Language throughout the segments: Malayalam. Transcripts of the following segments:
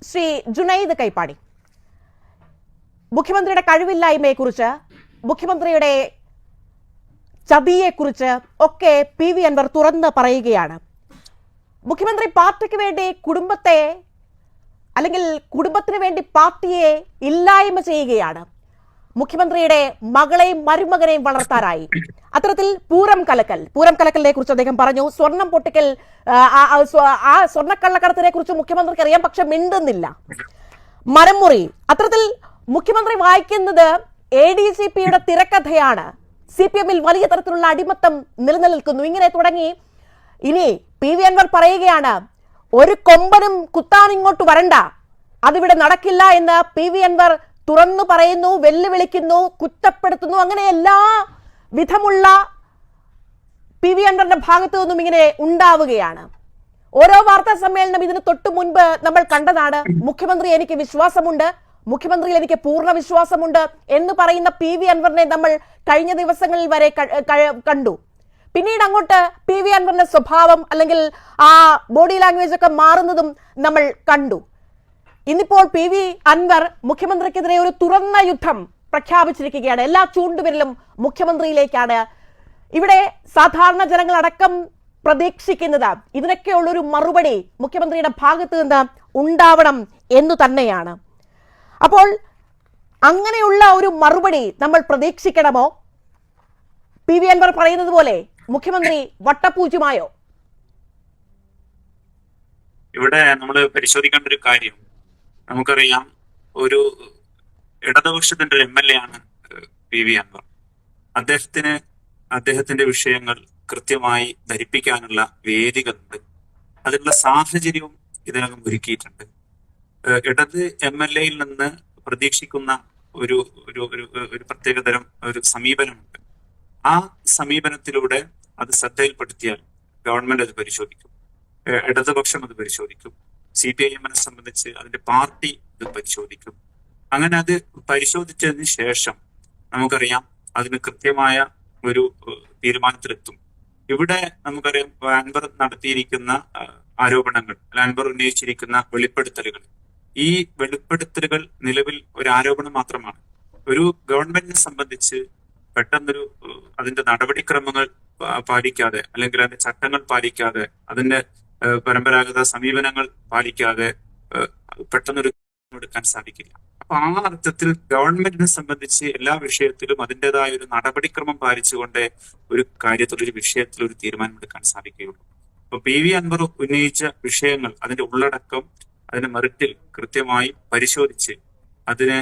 ശ്രീ ജുനൈദ് കൈപ്പാടി, മുഖ്യമന്ത്രിയുടെ കഴിവില്ലായ്മയെക്കുറിച്ച്, മുഖ്യമന്ത്രിയുടെ ചതിയെക്കുറിച്ച് ഒക്കെ PV അൻവർ തുറന്ന് പറയുകയാണ്. മുഖ്യമന്ത്രി പാർട്ടിക്ക് വേണ്ടി കുടുംബത്തെ അല്ലെങ്കിൽ കുടുംബത്തിന് വേണ്ടി പാർട്ടിയെ ഇല്ലായ്മ ചെയ്യുകയാണ്. മുഖ്യമന്ത്രിയുടെ മകളെയും മരുമകനെയും വളർത്താനായി അത്തരത്തിൽ പൂരം കലക്കലിനെ കുറിച്ച് അദ്ദേഹം പറഞ്ഞു. സ്വർണം പൊട്ടിക്കൽ, ആ സ്വർണ്ണക്കള്ളക്കടത്തിനെ കുറിച്ച് മുഖ്യമന്ത്രിക്ക് അറിയാം, പക്ഷെ മിണ്ടുന്നില്ല. മരംമുറി, അത്തരത്തിൽ മുഖ്യമന്ത്രി വായിക്കുന്നത് ADGPയുടെ തിരക്കഥയാണ്. CPM-ൽ വലിയ തരത്തിലുള്ള അടിമത്തം നിലനിൽക്കുന്നു. ഇങ്ങനെ തുടങ്ങി ഇനി PV അൻവർ പറയുകയാണ്, ഒരു കൊമ്പനും കുത്താൻ ഇങ്ങോട്ട് വരണ്ട, അതിവിടെ നടക്കില്ല എന്ന് PV അൻവർ തുറന്നു പറയുന്നു, വെല്ലുവിളിക്കുന്നു, കുറ്റപ്പെടുത്തുന്നു. അങ്ങനെ എല്ലാ വിധമുള്ള PV അൻവറിന്റെ ഭാഗത്തു നിന്നും ഇങ്ങനെ ഉണ്ടാവുകയാണ്. ഓരോ വാർത്താ സമ്മേളനം ഇതിന് തൊട്ടു മുൻപ് നമ്മൾ കണ്ടതാണ്. മുഖ്യമന്ത്രി എനിക്ക് വിശ്വാസമുണ്ട്, മുഖ്യമന്ത്രിയിൽ എനിക്ക് പൂർണ്ണ വിശ്വാസമുണ്ട് എന്ന് പറയുന്ന PV അൻവറിനെ നമ്മൾ കഴിഞ്ഞ ദിവസങ്ങളിൽ വരെ കണ്ടു. പിന്നീട് അങ്ങോട്ട് PV അൻവറിന്റെ സ്വഭാവം അല്ലെങ്കിൽ ആ ബോഡി ലാംഗ്വേജ് ഒക്കെ മാറുന്നതും നമ്മൾ കണ്ടു. ഇന്നിപ്പോൾ PV അൻവർ മുഖ്യമന്ത്രിക്കെതിരെ ഒരു തുറന്ന യുദ്ധം പ്രഖ്യാപിച്ചിരിക്കുകയാണ്. എല്ലാ ചൂണ്ടുവിരലും മുഖ്യമന്ത്രിയിലേക്കാണ്. ഇവിടെ സാധാരണ ജനങ്ങളടക്കം പ്രതീക്ഷിക്കുന്നത് ഇതിനൊക്കെയുള്ളൊരു മറുപടി മുഖ്യമന്ത്രിയുടെ ഭാഗത്ത് നിന്ന് ഉണ്ടാവണം എന്നു തന്നെയാണ്. അപ്പോൾ അങ്ങനെയുള്ള ഒരു മറുപടി നമ്മൾ പ്രതീക്ഷിക്കണമോ? PV അൻവർ പറയുന്നത് പോലെ മുഖ്യമന്ത്രി വട്ടപൂജ്യമായോ? ഇവിടെ നമ്മൾ പരിശോധിക്കേണ്ട ഒരു കാര്യം, നമുക്കറിയാം, ഒരു ഇടതുപക്ഷത്തിന്റെ ഒരു MLA ആണ് PV അൻവർ. അദ്ദേഹത്തിന്റെ വിഷയങ്ങൾ കൃത്യമായി ധരിപ്പിക്കാനുള്ള വേദികളുണ്ട്, അതിനുള്ള സാഹചര്യവും ഇതിനകം ഒരുക്കിയിട്ടുണ്ട്. ഇടത് MLA-യിൽ നിന്ന് പ്രതീക്ഷിക്കുന്ന ഒരു പ്രത്യേകതരം ഒരു സമീപനമുണ്ട്. ആ സമീപനത്തിലൂടെ അത് ശ്രദ്ധയിൽപ്പെടുത്തിയാൽ ഗവൺമെന്റ് അത് പരിശോധിക്കും, ഇടതുപക്ഷം അത് പരിശോധിക്കും, CPIM-നെ സംബന്ധിച്ച് അതിന്റെ പാർട്ടി ഇത് പരിശോധിക്കും. അങ്ങനെ അത് പരിശോധിച്ചതിന് ശേഷം നമുക്കറിയാം അതിന് കൃത്യമായ ഒരു തീരുമാനത്തിലെത്തും. ഇവിടെ നമുക്കറിയാം അൻവർ നടത്തിയിരിക്കുന്ന ആരോപണങ്ങൾ, അൻവർ ഉന്നയിച്ചിരിക്കുന്ന വെളിപ്പെടുത്തലുകൾ, ഈ വെളിപ്പെടുത്തലുകൾ നിലവിൽ ഒരു ആരോപണം മാത്രമാണ്. ഒരു ഗവൺമെന്റിനെ സംബന്ധിച്ച് പെട്ടെന്നൊരു അതിന്റെ നടപടിക്രമങ്ങൾ പാലിക്കാതെ അല്ലെങ്കിൽ അതിന്റെ ചട്ടങ്ങൾ പാലിക്കാതെ അതിന്റെ പരമ്പരാഗത സമീപനങ്ങൾ പാലിക്കാതെ പെട്ടെന്നൊരു എടുക്കാൻ സാധിക്കില്ല. അപ്പൊ ആ അർത്ഥത്തിൽ ഗവൺമെന്റിനെ സംബന്ധിച്ച് എല്ലാ വിഷയത്തിലും അതിൻ്റെതായ ഒരു നടപടിക്രമം പാലിച്ചുകൊണ്ട് ഒരു കാര്യത്തിൽ ഒരു വിഷയത്തിൽ ഒരു തീരുമാനമെടുക്കാൻ സാധിക്കുകയുള്ളൂ. അപ്പൊ PV അൻവർ ഉന്നയിച്ച വിഷയങ്ങൾ, അതിന്റെ ഉള്ളടക്കം, അതിന്റെ മെറിറ്റിൽ കൃത്യമായി പരിശോധിച്ച് അതിനെ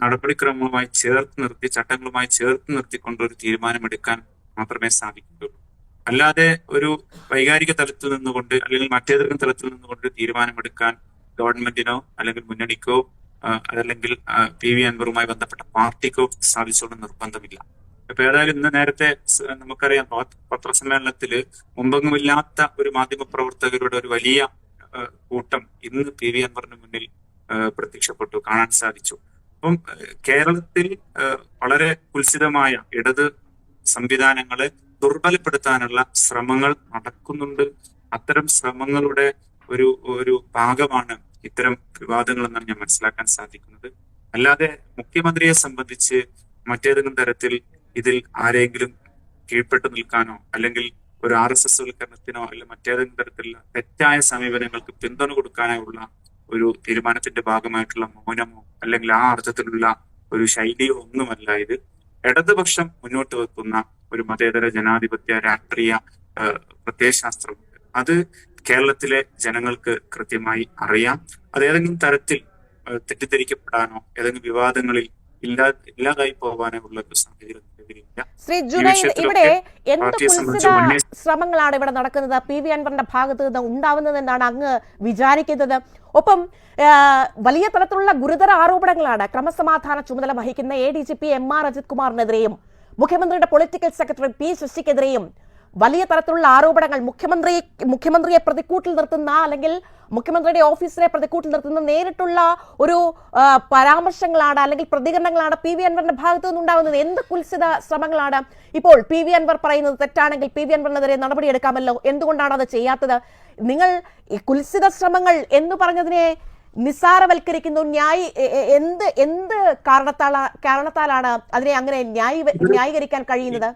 നടപടിക്രമങ്ങളുമായി ചേർത്ത് നിർത്തി, ചട്ടങ്ങളുമായി ചേർത്ത് നിർത്തിക്കൊണ്ട് ഒരു തീരുമാനമെടുക്കാൻ മാത്രമേ സാധിക്കുകയുള്ളൂ. അല്ലാതെ ഒരു വൈകാരിക തലത്തിൽ നിന്നുകൊണ്ട് അല്ലെങ്കിൽ മറ്റേതെങ്കിലും തലത്തിൽ നിന്നുകൊണ്ട് തീരുമാനമെടുക്കാൻ ഗവൺമെന്റിനോ അല്ലെങ്കിൽ മുന്നണിക്കോ അതല്ലെങ്കിൽ PV അൻവറുമായി ബന്ധപ്പെട്ട പാർട്ടിക്കോ സാധിച്ചോണ്ട് നിർബന്ധമില്ല. ഇപ്പൊ ഏതായാലും ഇന്ന് നേരത്തെ നമുക്കറിയാം, പത്രസമ്മേളനത്തിൽ മുമ്പെങ്ങുമില്ലാത്ത ഒരു മാധ്യമ പ്രവർത്തകരുടെ ഒരു വലിയ കൂട്ടം ഇന്ന് PV അൻവറിന് മുന്നിൽ പ്രത്യക്ഷപ്പെട്ടു, കാണാൻ സാധിച്ചു. അപ്പം കേരളത്തിൽ വളരെ കുൽസിതമായ ഇടത് സംവിധാനങ്ങളെ ദുർബലപ്പെടുത്താനുള്ള ശ്രമങ്ങൾ നടക്കുന്നുണ്ട്. അത്തരം ശ്രമങ്ങളുടെ ഒരു ഭാഗമാണ് ഇത്തരം വിവാദങ്ങൾ എന്നാണ് ഞാൻ മനസ്സിലാക്കാൻ സാധിക്കുന്നത്. അല്ലാതെ മുഖ്യമന്ത്രിയെ സംബന്ധിച്ച് മറ്റേതെങ്കിലും തരത്തിൽ ഇതിൽ ആരെങ്കിലും കീഴ്പ്പെട്ടു നിൽക്കാനോ അല്ലെങ്കിൽ ഒരു RSS വൽക്കരണത്തിനോ അല്ലെങ്കിൽ മറ്റേതെങ്കിലും തരത്തിലുള്ള തെറ്റായ സമീപനങ്ങൾക്ക് പിന്തുണ കൊടുക്കാനോ ഉള്ള ഒരു തീരുമാനത്തിന്റെ ഭാഗമായിട്ടുള്ള മൗനമോ അല്ലെങ്കിൽ ആ അർത്ഥത്തിലുള്ള ഒരു ശൈലിയോ ഒന്നുമല്ല ഇത്. ഇടതുപക്ഷം മുന്നോട്ട് വെക്കുന്ന ഒരു മതേതര ജനാധിപത്യ രാഷ്ട്രീയ പ്രത്യയശാസ്ത്രമുണ്ട്. അത് കേരളത്തിലെ ജനങ്ങൾക്ക് കൃത്യമായി അറിയാം. അത് ഏതെങ്കിലും തരത്തിൽ തെറ്റിദ്ധരിക്കപ്പെടാനോ ഏതെങ്കിലും വിവാദങ്ങളിൽ ഇല്ലാതായി പോകാനോ ഉള്ള ഒരു സാഹചര്യം നിലവിലില്ല. ശ്രീ ജുനൈദ്, ഇവിടെ എന്ത് കുൽസിത ശ്രമങ്ങളാണ് ഇവിടെ നടക്കുന്നത്? PV അൻവറിന്റെ ഭാഗത്ത് നിന്ന് ഉണ്ടാവുന്നത് എന്നാണ് അങ്ങ് വിചാരിക്കുന്നത്? ഒപ്പം വലിയ തരത്തിലുള്ള ഗുരുതര ആരോപണങ്ങളാണ് ക്രമസമാധാന ചുമതല വഹിക്കുന്ന ADGP MR അജിത് കുമാറിനെതിരെയും മുഖ്യമന്ത്രിയുടെ പൊളിറ്റിക്കൽ സെക്രട്ടറി P ശശിക്കെതിരെയും വലിയ തരത്തിലുള്ള ആരോപണങ്ങൾ. മുഖ്യമന്ത്രിയെ പ്രതിക്കൂട്ടിൽ നിർത്തുന്ന അല്ലെങ്കിൽ മുഖ്യമന്ത്രിയുടെ ഓഫീസിനെ പ്രതിക്കൂട്ടിൽ നിർത്തുന്ന നേരിട്ടുള്ള ഒരു പരാമർശങ്ങളാണ് അല്ലെങ്കിൽ പ്രതികരണങ്ങളാണ് PV അൻവറിന്റെ ഭാഗത്തു നിന്നുണ്ടാകുന്നത്. എന്ത് കുൽസിത ശ്രമങ്ങളാണ് ഇപ്പോൾ? PV അൻവർ പറയുന്നത് തെറ്റാണെങ്കിൽ PV അൻവറിനെതിരെ നടപടിയെടുക്കാമല്ലോ, എന്തുകൊണ്ടാണ് അത് ചെയ്യാത്തത്? നിങ്ങൾ ഈ കുൽസിത ശ്രമങ്ങൾ എന്ന് പറഞ്ഞതിനെ നിസ്സാരവൽക്കരിക്കുന്നു? എന്ത് എന്ത് കാരണത്താലാണ് അതിനെ അങ്ങനെ ന്യായീകരിക്കാൻ കഴിയുന്നത്?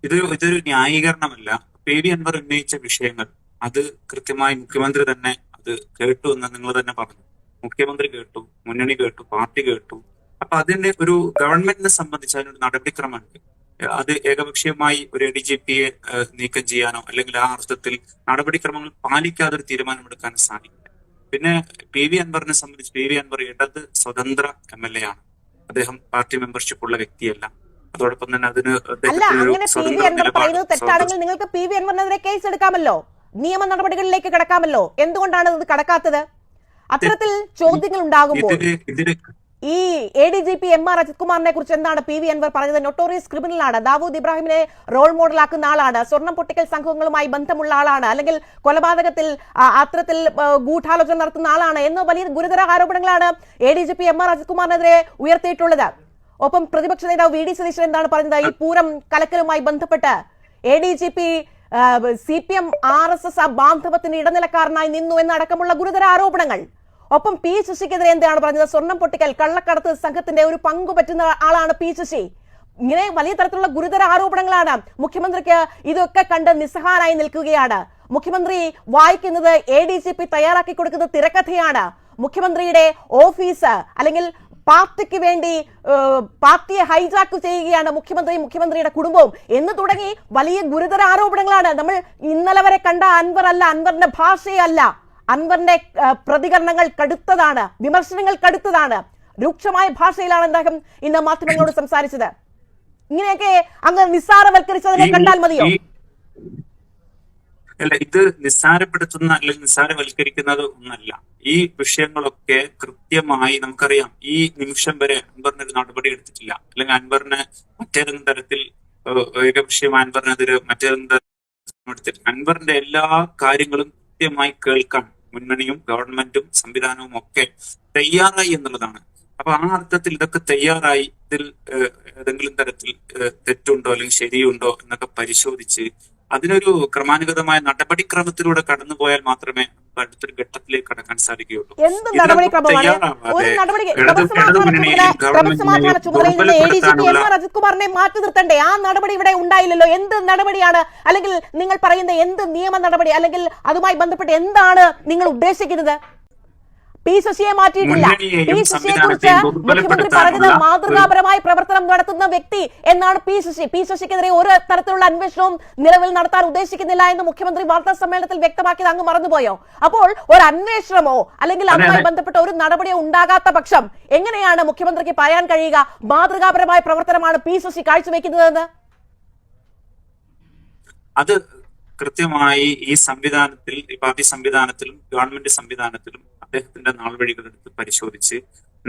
ഇതൊരു ന്യായീകരണമല്ല. PV അൻവർ ഉന്നയിച്ച വിഷയങ്ങൾ അത് കൃത്യമായി മുഖ്യമന്ത്രി തന്നെ അത് കേട്ടു എന്ന് നിങ്ങൾ തന്നെ പറഞ്ഞു. മുഖ്യമന്ത്രി കേട്ടു, മുന്നണി കേട്ടു, പാർട്ടി കേട്ടു. അപ്പൊ അതിന്റെ ഒരു ഗവൺമെന്റിനെ സംബന്ധിച്ച് അതിനൊരു നടപടിക്രമമുണ്ട്. അത് ഏകപക്ഷീയമായി ഒരു ADGPയെ നീക്കം ചെയ്യാനോ അല്ലെങ്കിൽ ആ അർത്ഥത്തിൽ നടപടിക്രമങ്ങൾ പാലിക്കാതെ ഒരു തീരുമാനമെടുക്കാൻ സാധിക്കില്ല. പിന്നെ PV അൻവറിനെ സംബന്ധിച്ച് PV അൻവർ ഇടത് സ്വതന്ത്ര MLA ആണ്. അദ്ദേഹം പാർട്ടി മെമ്പർഷിപ്പ് ഉള്ള വ്യക്തിയല്ല. അതോടൊപ്പം തന്നെ അതിന് അല്ല, അങ്ങനെ PV അൻവർ പറയുന്നത് തെറ്റാണെങ്കിൽ നിങ്ങൾക്ക് PV അൻവറിനെതിരെ കേസ് എടുക്കാമല്ലോ, നിയമ നടപടികളിലേക്ക് കടക്കാമല്ലോ. എന്തുകൊണ്ടാണ് ഇത് കടക്കാത്തത്? അത്തരത്തിൽ ചോദ്യങ്ങൾ ഉണ്ടാകുമ്പോൾ ഈ ADGP MR അജിത് കുമാറിനെ കുറിച്ച് എന്താണ് PV അൻവർ പറഞ്ഞത്? നൊട്ടോറിയസ് ക്രിമിനലാണ്, ദാവൂദ് ഇബ്രാഹിമിനെ റോൾ മോഡലാക്കുന്ന ആളാണ്, സ്വർണം പൊട്ടിക്കൽ സംഘങ്ങളുമായി ബന്ധമുള്ള ആളാണ്, അല്ലെങ്കിൽ കൊലപാതകത്തിൽ അത്തരത്തിൽ ഗൂഢാലോചന നടത്തുന്ന ആളാണ് എന്ന വലിയ ഗുരുതര ആരോപണങ്ങളാണ് ADGP MR അജിത് കുമാറിനെതിരെ ഉയർത്തിയിട്ടുള്ളത്. ഒപ്പം പ്രതിപക്ഷ നേതാവ് VD സതീശൻ എന്താണ് പറഞ്ഞത്? ഈ പൂരം കലക്കലുമായി ബന്ധപ്പെട്ട് ADGP CPM RSS ബാന്ധവത്തിന് ഇടനിലക്കാരനായി നിന്നു എന്നടക്കമുള്ള ഗുരുതര ആരോപണങ്ങൾ. ഒപ്പം P ശശിക്കെതിരെ എന്താണ് പറഞ്ഞത്? സ്വർണം പൊട്ടിക്കൽ, കള്ളക്കടത്ത് സംഘത്തിന്റെ ഒരു പങ്കു പറ്റുന്ന ആളാണ് P ശശി. ഇങ്ങനെ വലിയ തരത്തിലുള്ള ഗുരുതര ആരോപണങ്ങളാണ്. മുഖ്യമന്ത്രിക്ക് ഇതൊക്കെ കണ്ട് നിസ്സഹായനായി നിൽക്കുകയാണ്. മുഖ്യമന്ത്രി വായിക്കുന്നത് ADGP തയ്യാറാക്കി കൊടുക്കുന്ന തിരക്കഥയാണ്. മുഖ്യമന്ത്രിയുടെ ഓഫീസ് അല്ലെങ്കിൽ പാർട്ടിക്ക് വേണ്ടി പാർട്ടിയെ ഹൈജാക്ക് ചെയ്യുകയാണ് മുഖ്യമന്ത്രിയുടെ കുടുംബവും എന്ന് തുടങ്ങി വലിയ ഗുരുതര ആരോപണങ്ങളാണ്. നമ്മൾ ഇന്നലെ വരെ കണ്ട അൻവർ അല്ല, അൻവറിന്റെ ഭാഷയല്ല, അൻവറിന്റെ പ്രതികരണങ്ങൾ കടുത്തതാണ്, വിമർശനങ്ങൾ കടുത്തതാണ്. രൂക്ഷമായ ഭാഷയിലാണ് അദ്ദേഹം ഇന്ന് മാധ്യമങ്ങളോട് സംസാരിച്ചത്. ഇങ്ങനെയൊക്കെ അങ്ങ് നിസ്സാരവൽക്കരിച്ചതിനെ കണ്ടാൽ മതിയോ? അല്ല, ഇത് നിസ്സാരപ്പെടുത്തുന്ന അല്ലെങ്കിൽ നിസ്സാരവൽക്കരിക്കുന്നത് ഒന്നല്ല. ഈ വിഷയങ്ങളൊക്കെ കൃത്യമായി നമുക്കറിയാം. ഈ നിമിഷം വരെ അൻവറിന് ഒരു നടപടി എടുത്തിട്ടില്ല, അല്ലെങ്കിൽ അൻവറിന് മറ്റേതെങ്കിലും തരത്തിൽ ഏകപക്ഷീയമായ അൻവറിനെതിരെ മറ്റേതെങ്കിലും തരത്തിൽ എടുത്തിട്ടില്ല. അൻവറിന്റെ എല്ലാ കാര്യങ്ങളും കൃത്യമായി കേൾക്കാൻ മുന്നണിയും ഗവൺമെന്റും സംവിധാനവും ഒക്കെ തയ്യാറായി എന്നുള്ളതാണ്. അപ്പൊ ആ അർത്ഥത്തിൽ ഇതൊക്കെ തയ്യാറായി ഇതിൽ ഏതെങ്കിലും തരത്തിൽ തെറ്റുണ്ടോ അല്ലെങ്കിൽ ശരിയുണ്ടോ എന്നൊക്കെ പരിശോധിച്ച് അതിനൊരു ക്രമാനുഗതമായ നടപടിക്രമത്തിലൂടെ കടന്നുപോയാൽ മാത്രമേ അടുത്തൊരു ഘട്ടത്തിലേക്ക് കടക്കാൻ സാധിക്കുകയുള്ളൂ. അജിത് കുമാറിനെ മാറ്റി നിർത്തണ്ടേ? ആ നടപടി ഇവിടെ ഉണ്ടായില്ലല്ലോ. എന്ത് നടപടിയാണ്? അല്ലെങ്കിൽ നിങ്ങൾ പറയുന്ന എന്ത് നിയമ നടപടി, അല്ലെങ്കിൽ അതുമായി ബന്ധപ്പെട്ട് എന്താണ് നിങ്ങൾ ഉദ്ദേശിക്കുന്നത്? P ശശിയെ മാറ്റിയിട്ടില്ല. P ശശിയെ കുറിച്ച് മുഖ്യമന്ത്രി പറഞ്ഞത് മാതൃകാപരമായ പ്രവർത്തനം നടത്തുന്ന വ്യക്തി എന്നാണ് P ശശി. P ശശിക്കെതിരെ ഒരു തരത്തിലുള്ള അന്വേഷണവും നിലവിൽ നടത്താൻ ഉദ്ദേശിക്കുന്നില്ല എന്ന് മുഖ്യമന്ത്രി വാർത്താ സമ്മേളനത്തിൽ വ്യക്തമാക്കിയത് അങ്ങ് മറന്നുപോയോ? അപ്പോൾ ഒരു അന്വേഷണമോ അല്ലെങ്കിൽ അതുമായി ബന്ധപ്പെട്ട ഒരു നടപടിയോ ഉണ്ടാകാത്ത പക്ഷം എങ്ങനെയാണ് മുഖ്യമന്ത്രിക്ക് പറയാൻ കഴിയുക മാതൃകാപരമായ പ്രവർത്തനമാണ് P ശശി കാഴ്ചവെക്കുന്നതെന്ന്? അത് കൃത്യമായി ഈ സംവിധാനത്തിൽ, ഈ പാർട്ടി സംവിധാനത്തിലും ഗവൺമെന്റ് സംവിധാനത്തിലും അദ്ദേഹത്തിന്റെ നാൾവഴികളെടുത്ത് പരിശോധിച്ച്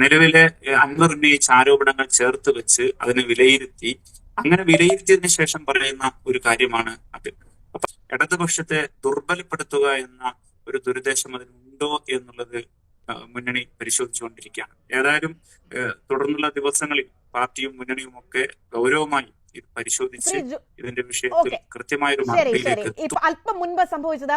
നിലവിലെ അൻവർ ഉന്നയിച്ച ആരോപണങ്ങൾ ചേർത്ത് വെച്ച് അതിനെ വിലയിരുത്തി, അങ്ങനെ വിലയിരുത്തിയതിനു ശേഷം പറയുന്ന ഒരു കാര്യമാണ് അത്. അപ്പൊ ഇടതുപക്ഷത്തെ ദുർബലപ്പെടുത്തുക എന്ന ഒരു ദുരുദ്ദേശം അതിനുണ്ടോ എന്നുള്ളത് മുന്നണി പരിശോധിച്ചുകൊണ്ടിരിക്കുകയാണ്. ഏതായാലും തുടർന്നുള്ള ദിവസങ്ങളിൽ പാർട്ടിയും മുന്നണിയും ഒക്കെ ഗൗരവമായി ഇത് പരിശോധിച്ച് ഇതിന്റെ വിഷയത്തിൽ കൃത്യമായൊരു അല്പം മുൻപ് സംഭവിച്ചത്